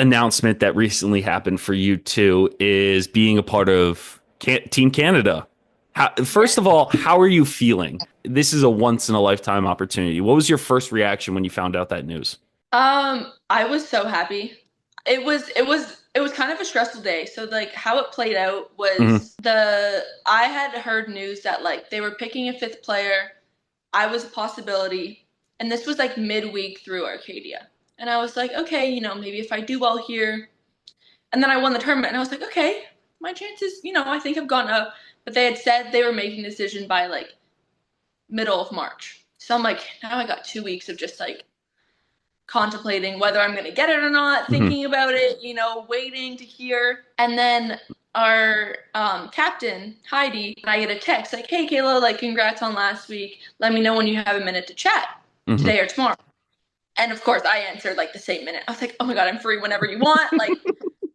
announcement that recently happened for you too is being a part of Team Canada. First Yeah. of all, how are you feeling? This is a once in a lifetime opportunity. What was your first reaction when you found out that news? I was so happy. It was kind of a stressful day. So like how it played out Hmm. was I had heard news that like they were picking a fifth player. I was a possibility, and this was like midweek through Arcadia. And I was like, okay, maybe if I do well here, and then I won the tournament, and I was like, okay, my chances, I think have gone up. But they had said they were making a decision by like middle of March. So I'm like, now I got 2 weeks of just like contemplating whether I'm going to get it or not, Hmm. thinking about it, waiting to hear. And then our captain, Heidi, I get a text like, hey, Kayla, like, congrats on last week. Let me know when you have a minute to chat Hmm. today or tomorrow. And of course, I answered like the same minute. I was like, oh my God, I'm free whenever you want. Like,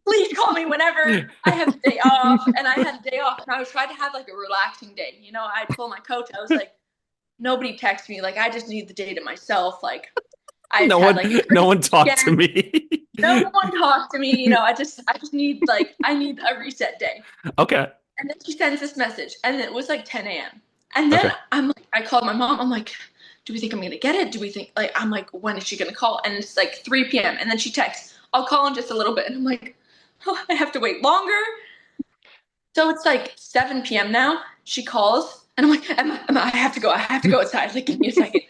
please call me whenever. I have the day off. And I had the day off. And I was trying to have like a relaxing day. I told my coach, I was like, nobody text me. Like, I just need the day to myself. Like, I just No had one, like a no crazy one talked to weekend. me. No one talked to me. I just need like I need a reset day. Okay. And then she sends this message, and it was like 10 a.m. And then Okay. I'm like, I called my mom. I'm like, do we think I'm gonna get it? Do we think like I'm like, when is she gonna call? And it's like 3 p.m. And then she texts, I'll call in just a little bit. And I'm like, oh, I have to wait longer. So it's like 7 p.m. now. She calls, and I'm like, I have to go. I have to go outside. Like, give me a second.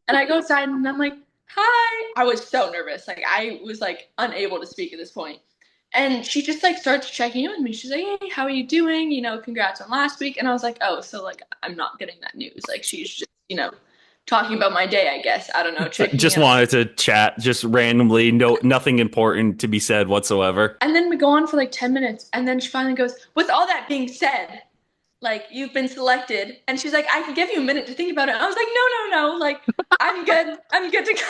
And I go outside, and I'm like, hi. I was so nervous. Like, I was like unable to speak at this point. And she just like starts checking in with me. She's like, hey, how are you doing? Congrats on last week. And I was like, oh, so like I'm not getting that news. Like, she's just, talking about my day, I guess. I don't know, checking Just in on me. wanted to chat, just randomly, no, nothing important to be said whatsoever. And then we go on for like 10 minutes. And then she finally goes, with all that being said, like you've been selected. And she's like, I can give you a minute to think about it. And I was like, no, no, no. Like, I'm good. I'm good to go.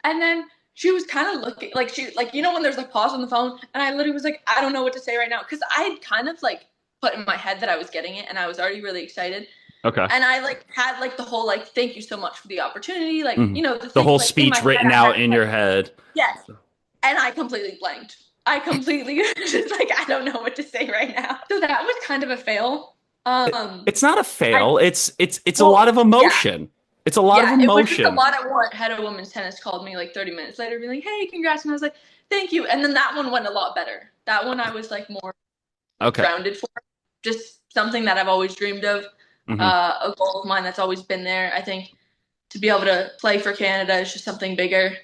And then she was kind of looking like when there's like pause on the phone, and I literally was like, I don't know what to say right now because I had kind of like put in my head that I was getting it, and I was already really excited, Okay. and I like had like the whole like thank you so much for the opportunity, like Hmm. the The thing whole like in my speech head written I had out in like your head. yes, and I completely blanked. I completely just like I don't know what to say right now. So that was kind of a fail. It's not a I fail. It's a lot well of yeah. emotion. It's a lot of Yeah, it was just a emotion. lot of work. Head of women's tennis called me like 30 minutes later, being like, "Hey, congrats!" And I was like, "Thank you." And then that one went a lot better. That one I was like more Okay. grounded for, just something that I've always dreamed of, Hmm. a goal of mine that's always been there. I think to be able to play for Canada is just something bigger.